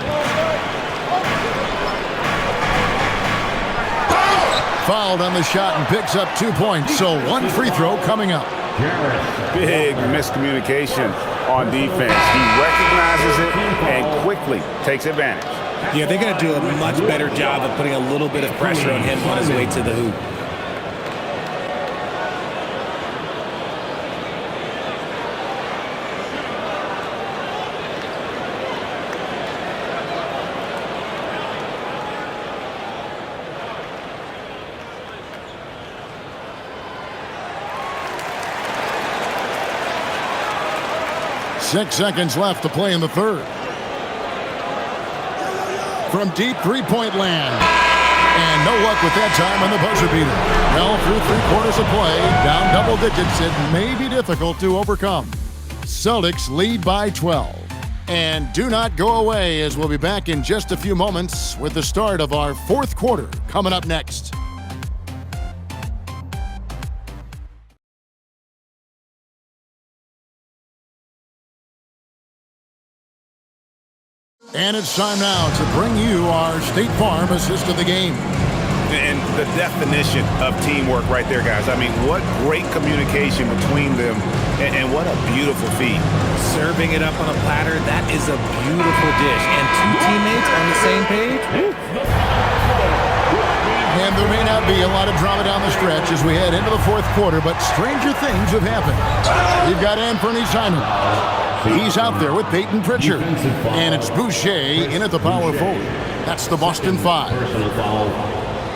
Fouled on the shot and picks up 2 points. So one free throw coming up. Big miscommunication on defense. He recognizes it and quickly takes advantage. Yeah, they're going to do a much better job of putting a little bit of pressure on him on his way to the hoop. Six seconds left to play in the third. From deep three-point land. And no luck with that time on the buzzer beater. Well, through 3 quarters of play, down double digits, it may be difficult to overcome. Celtics lead by 12. And do not go away, as we'll be back in just a few moments with the start of our fourth quarter coming up next. And it's time now to bring you our State Farm assist of the game. And the definition of teamwork right there, guys. I mean, what great communication between them, and what a beautiful feed. Serving it up on a platter, that is a beautiful dish. And two teammates on the same page. And there may not be a lot of drama down the stretch as we head into the fourth quarter, but stranger things have happened. We've got Anthony Simon. He's out there with Peyton Pritchard. And it's Boucher in at the power forward. That's the Boston 5. Personal foul.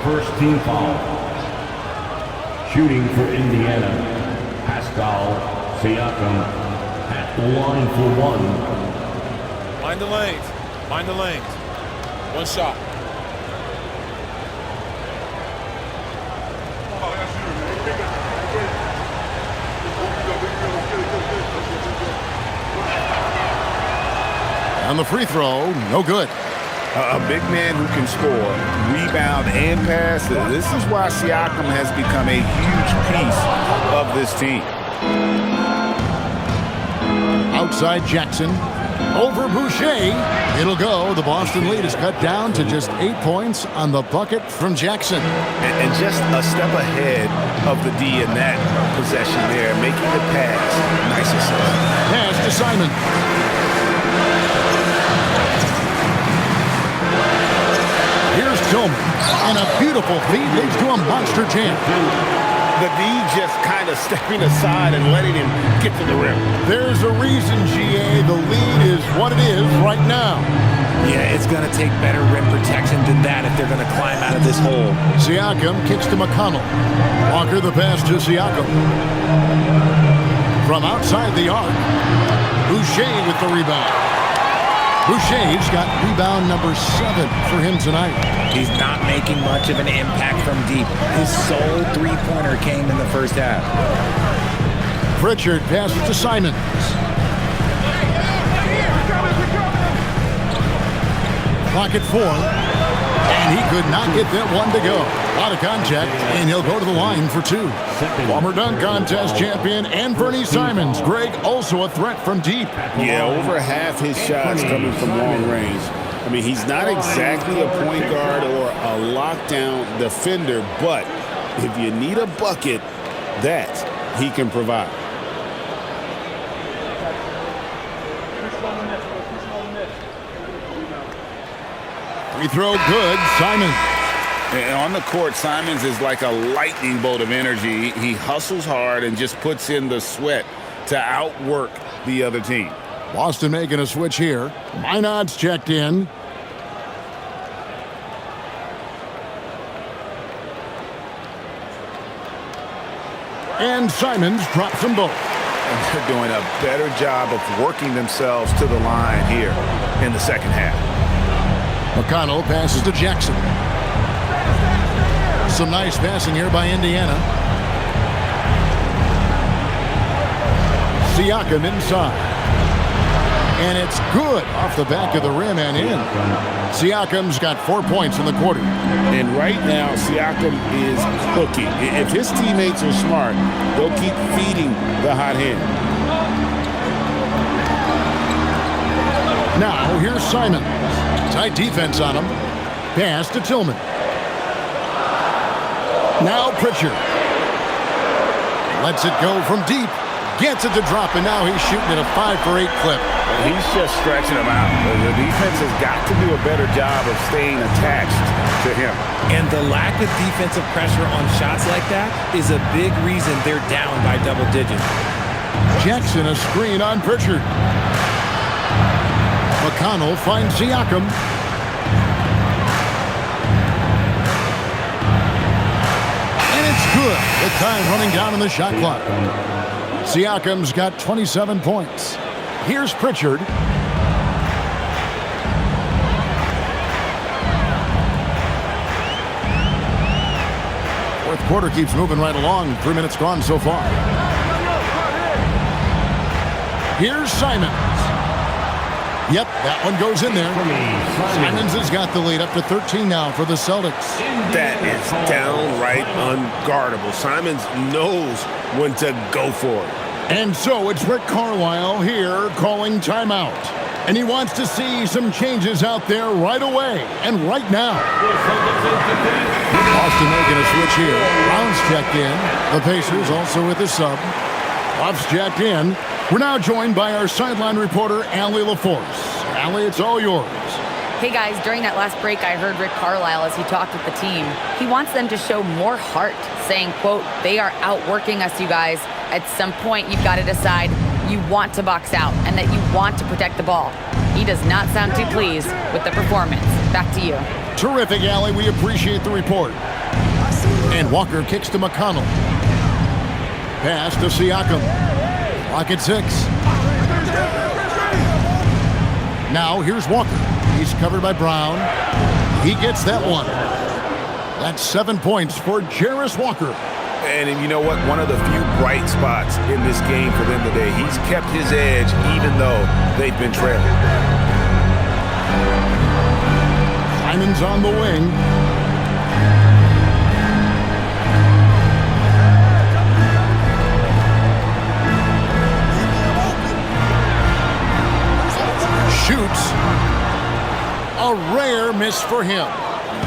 First team foul. Shooting for Indiana, Pascal Siakam at the line for one. Mind the lanes. Mind the lanes. One shot. On the free throw, no good. A big man who can score, rebound, and pass. This is why Siakam has become a huge piece of this team. Outside Jackson. Over Boucher. It'll go. The Boston lead is cut down to just 8 points on the bucket from Jackson. And just a step ahead of the D in that possession there, making the pass. Nice assist. Pass to Simon. Here's Tillman, and a beautiful feed leads to a monster jam. The D just kind of stepping aside and letting him get to the rim. There's a reason, GA, the lead is what it is right now. Yeah, it's going to take better rim protection than that if they're going to climb out of this hole. Siakam kicks to McConnell. Walker the pass to Siakam. From outside the arc, Boucher with the rebound. Boucher's got rebound number 7 for him tonight. He's not making much of an impact from deep. His sole three-pointer came in the first half. Pritchard passes to Simons. Clock at 4. And he could not get that one to go. A lot of contact, and he'll go to the line for 2. Former dunk contest champion Anthony Simons. Greg, also a threat from deep. Yeah, over half his shots coming from long range. I mean, he's not exactly a point guard or a lockdown defender, but if you need a bucket, that he can provide. Free throw good, Simons. And on the court, Simons is like a lightning bolt of energy. He hustles hard and just puts in the sweat to outwork the other team. Boston making a switch here. Minot's checked in. And Simons drops them both. And they're doing a better job of working themselves to the line here in the second half. McConnell passes to Jackson. Some nice passing here by Indiana. Siakam inside. And it's good off the back of the rim and in. Siakam's got 4 points in the quarter. And right now, Siakam is cooking. If his teammates are smart, they'll keep feeding the hot hand. Now, here's Simons. Tight defense on him. Pass to Tillman. Now Pritchard. Lets it go from deep. Gets it to drop, and now he's shooting at a 5-for-8 clip. He's just stretching him out. The defense has got to do a better job of staying attached to him. And the lack of defensive pressure on shots like that is a big reason they're down by double digits. Jackson a screen on Pritchard. McConnell finds Siakam. And it's good with time running down on the shot clock. Siakam's got 27 points. Here's Pritchard. Fourth quarter keeps moving right along. 3 minutes gone so far. Here's Simons. Yep, that one goes in there. Simons has got the lead up to 13 now for the Celtics. That is downright unguardable. Simons knows when to go for it. And so it's Rick Carlisle here calling timeout. And he wants to see some changes out there right away and right now. Boston making a switch here. Brown's checked in. The Pacers also with a sub. Buff's checked in. We're now joined by our sideline reporter, Allie LaForce. Allie, it's all yours. Hey guys, during that last break, I heard Rick Carlisle as he talked with the team. He wants them to show more heart, saying, quote, they are outworking us, you guys. At some point, you've got to decide you want to box out and that you want to protect the ball. He does not sound too pleased with the performance. Back to you. Terrific, Allie. We appreciate the report. And Walker kicks to McConnell. Pass to Siakam. Clock at 6. Now here's Walker. He's covered by Brown. He gets that one. That's 7 points for Jarris Walker. And you know what? One of the few bright spots in this game for them today. He's kept his edge even though they've been trailing. Simon's on the wing. Shoots. A rare miss for him.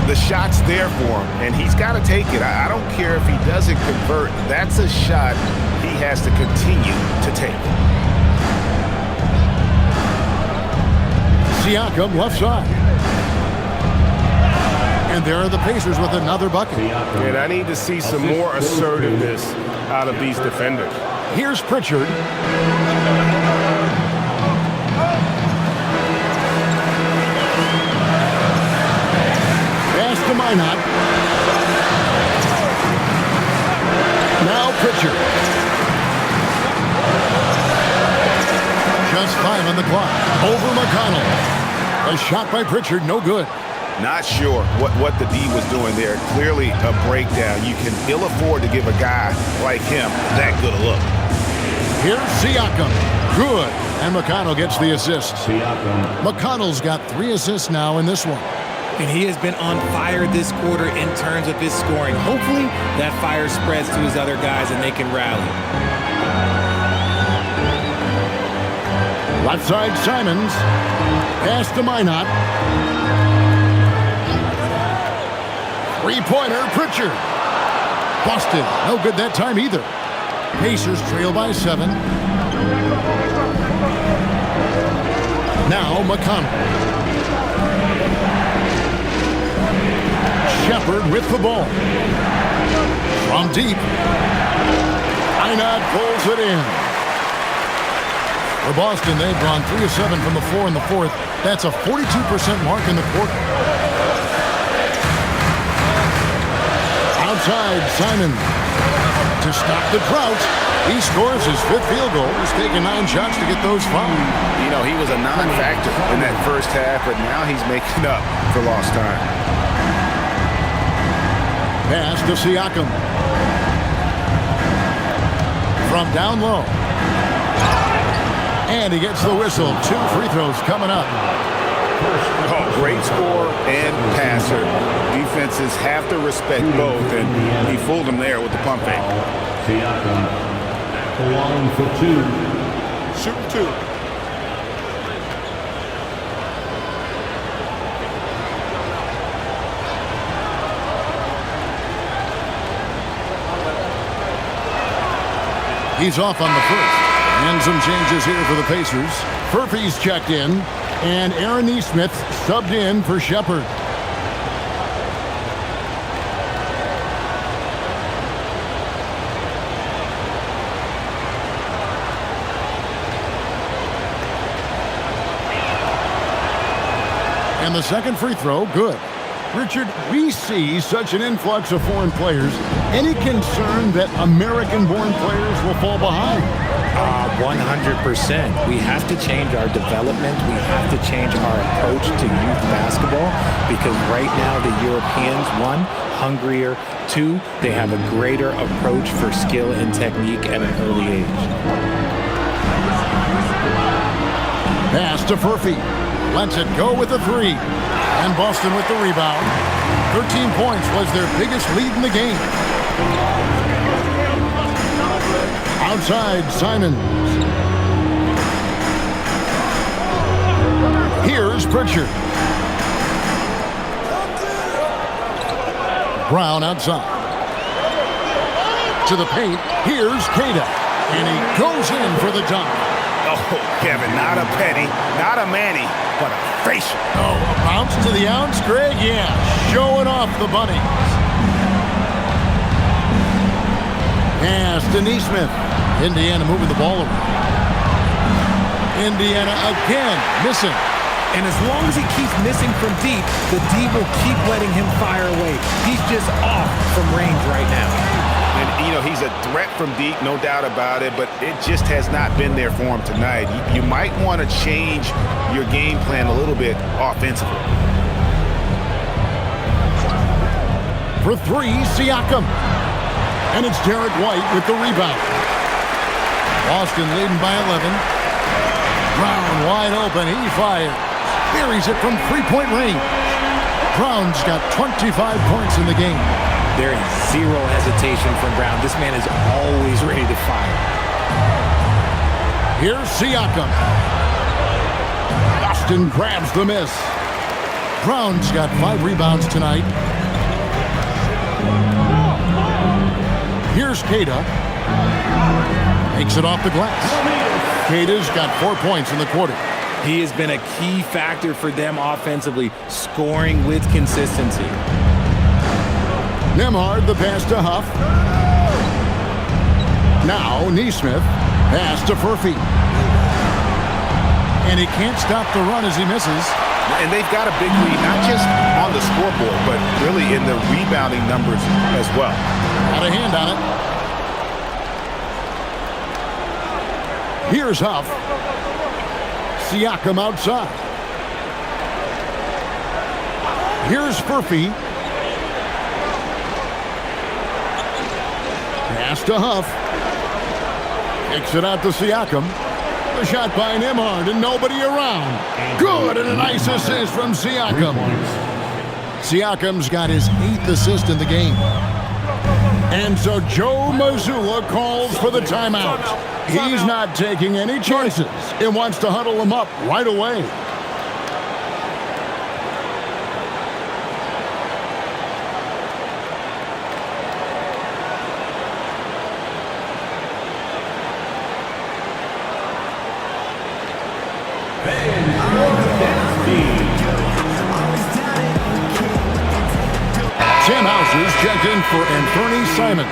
The shot's there for him, and he's got to take it. I don't care if he doesn't convert. That's a shot he has to continue to take. Siakam left side. And there are the Pacers with another bucket. And I need to see some more assertiveness out of these defenders. Here's Pritchard. Pass to Minot. Now Pritchard. Just 5 on the clock. Over McConnell. A shot by Pritchard, no good. Not sure what the D was doing there. Clearly a breakdown. You can ill afford to give a guy like him that good a look. Here's Siakam. Good. And McConnell gets the assist. McConnell's got 3 assists now in this one. And he has been on fire this quarter in terms of his scoring. Hopefully that fire spreads to his other guys and they can rally. Left side, Simons. Pass to Minot. 3-pointer, Pritchard. Busted. No good that time either. Pacers trail by 7. Now McConnell. Shepard with the ball. From deep. Minot pulls it in. For Boston, they've gone 3 of 7 from the floor in the fourth. That's a 42% mark in the quarter. Outside, Simon. To stop the drought, he scores his 5th field goal. He's taken 9 shots to get those 5. You know, he was a non-factor in that first half, but now he's making up for lost time. Pass to Siakam. From down low. And he gets the whistle. 2 free throws coming up. Oh, great scorer and passer. Defenses have to respect both, and he fooled them there with the pump fake. Siakam, along for 2. Shoot 2. He's off on the first. And some changes here for the Pacers. Furphy's checked in, and Aaron Nesmith subbed in for Shepard. And the second free throw, good. Richard, we see such an influx of foreign players. Any concern that American-born players will fall behind? 100%. We have to change our development. We have to change our approach to youth basketball because right now the Europeans, 1, hungrier, 2, they have a greater approach for skill and technique at an early age. Pass to Furphy. Lets it go with a 3. And Boston with the rebound. 13 points was their biggest lead in the game. Outside, Simons. Pritchard. Brown outside. To the paint. Here's Cada. And he goes in for the dunk. Oh, Kevin, not a penny, not a Manny, but a facial. Oh, bounce to the ounce, Greg. Yeah, showing off the bunnies. Pass to Neesmith. Indiana moving the ball around. Indiana again missing. And as long as he keeps missing from deep, the D will keep letting him fire away. He's just off from range right now. And, you know, he's a threat from deep, no doubt about it, but it just has not been there for him tonight. You might want to change your game plan a little bit offensively. For three, Siakam. And it's Derek White with the rebound. Boston leading by 11. Brown wide open. He fires. Buries it from three-point range. Brown's got 25 points in the game. There is zero hesitation from Brown. This man is always ready to fire. Here's Siakam. Boston grabs the miss. Brown's got 5 rebounds tonight. Here's Cada. Makes it off the glass. Cada's got 4 points in the quarter. He has been a key factor for them offensively, scoring with consistency. Nembhard, the pass to Huff. Now Neesmith. Pass to Furphy. And he can't stop the run as he misses. And they've got a big lead, not just on the scoreboard, but really in the rebounding numbers as well. Got a hand on it. Here's Huff. Siakam outside. Here's Furphy. Pass to Huff. Kicks it out to Siakam. The shot by Nembhard and nobody around. Good, and a nice assist from Siakam. Siakam's got his 8th assist in the game. And so Joe Mazzulla calls for the timeout. He's not taking any chances and wants to huddle them up right away. Sam Houser's checked in for Anthony Simon.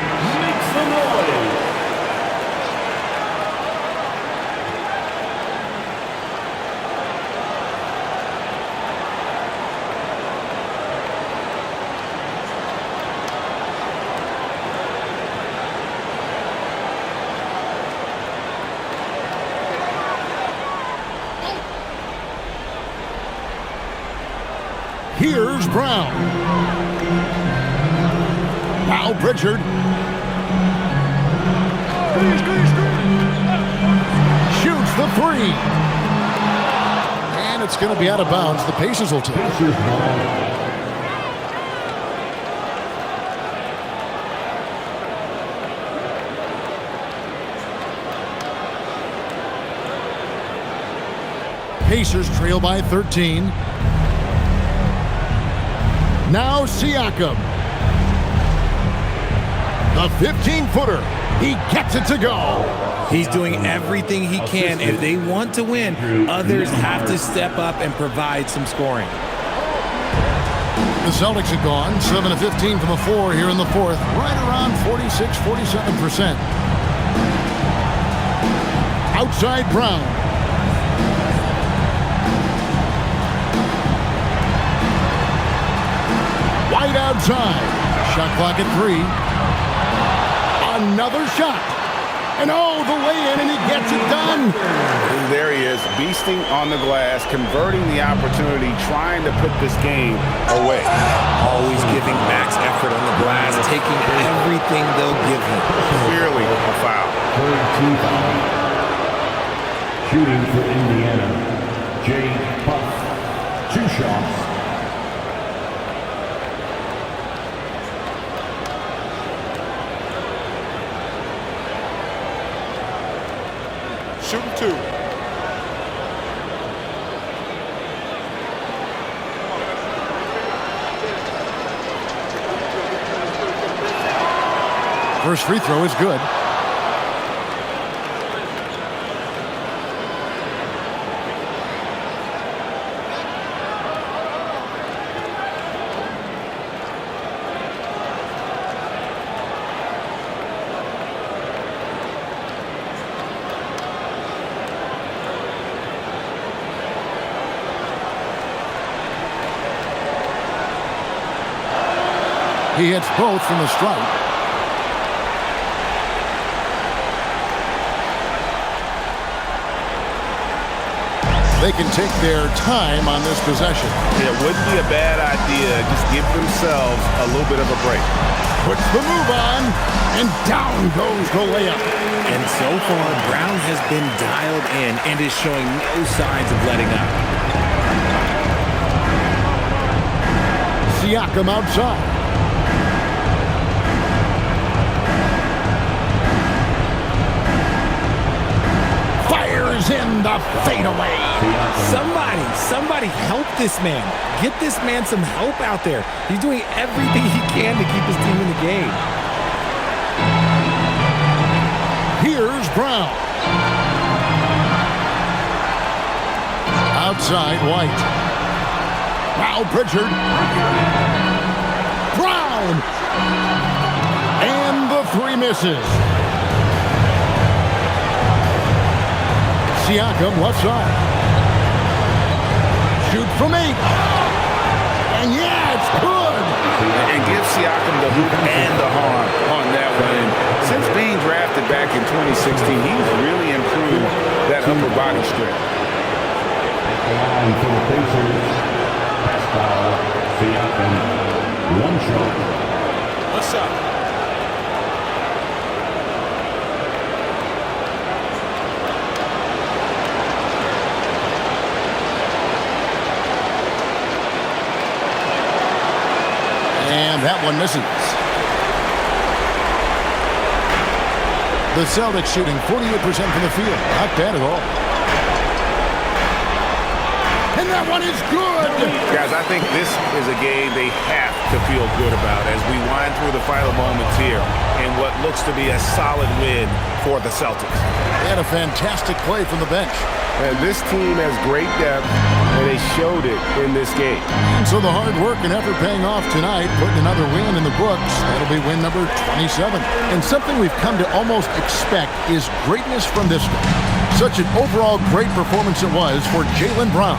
Here's Brown. Now Pritchard. Shoots the 3. And it's going to be out of bounds. The Pacers will take it. Pacers trail by 13. Now Siakam. The 15-footer. He gets it to go. He's doing everything he can. If they want to win, others have to step up and provide some scoring. The Celtics have gone 7 of 15 from the floor here in the fourth. Right around 46-47%. Outside Brown. White outside. Shot clock at 3. Another shot. And oh, the lay-in, and he gets it done. There he is, beasting on the glass, converting the opportunity, trying to put this game away. Always giving max effort on the glass, taking everything they'll give him. Clearly a foul. Shooting for Indiana, Jay Puff. 2 shots. Shooting 2. First free throw is good. He hits both from the stripe. They can take their time on this possession. It wouldn't be a bad idea. Just give themselves a little bit of a break. Puts the move on, and down goes the layup. And so far, Brown has been dialed in and is showing no signs of letting up. Siakam outside. Fires in the fadeaway. Somebody help this man. Get this man some help out there. He's doing everything he can to keep his team in the game. Here's Brown. Outside, White. Now Pritchard. Brown. And the three misses. Siakam left side. Shoot from 8. And yeah, it's good. And give Siakam the hoop and the harm on that one. Since being drafted back in 2016, he's really improved that upper body strength. Line for the Pacers. Pass foul. Siakam. One shot. What's up? And that one misses. The Celtics shooting 48% from the field. Not bad at all. And that one is good. Guys, I think this is a game they have to feel good about as we wind through the final moments here in what looks to be a solid win for the Celtics. They had a fantastic play from the bench. And this team has great depth, and they showed it in this game. And so the hard work and effort paying off tonight, putting another win in the books. That'll be win number 27. And something we've come to almost expect is greatness from this one. Such an overall great performance it was for Jaylen Brown.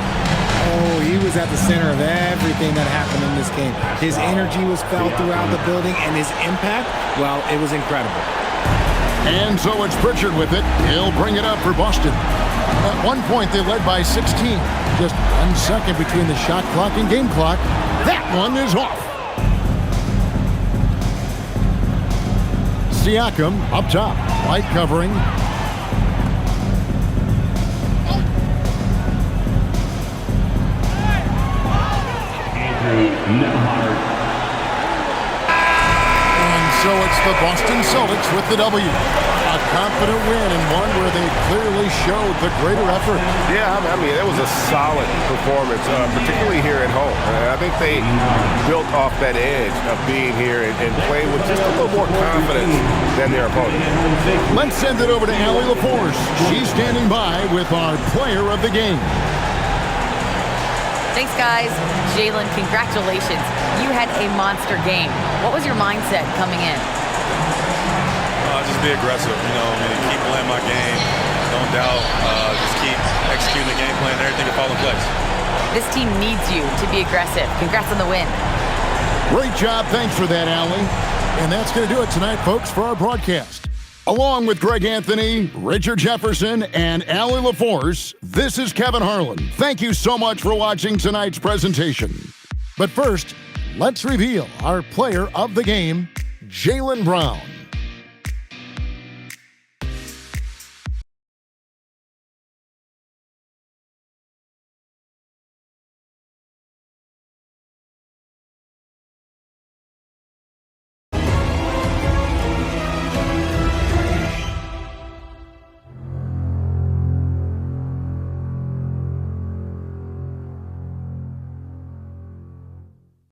Oh, he was at the center of everything that happened in this game. His energy was felt throughout the building, and his impact, well, it was incredible. And so it's Pritchard with it. He'll bring it up for Boston. At one point, they led by 16. Just 1 second between the shot clock and game clock. That one is off. Siakam up top. White covering. And so it's the Boston Celtics with the W. A confident win and one where they clearly showed the greater effort. Yeah, I mean, it was a solid performance, particularly here at home. I think they built off that edge of being here and playing with just a little more confidence than their opponent. Let's send it over to Allie LaForce. She's standing by with our player of the game. Thanks, guys. Jaylen, congratulations. You had a monster game. What was your mindset coming in? Just be aggressive, keep playing my game. Don't doubt. Just keep executing the game plan and everything will fall in place. This team needs you to be aggressive. Congrats on the win. Great job. Thanks for that, Allie. And that's going to do it tonight, folks, for our broadcast. Along with Greg Anthony, Richard Jefferson, and Allie LaForce, this is Kevin Harlan. Thank you so much for watching tonight's presentation. But first, let's reveal our player of the game, Jaylen Brown.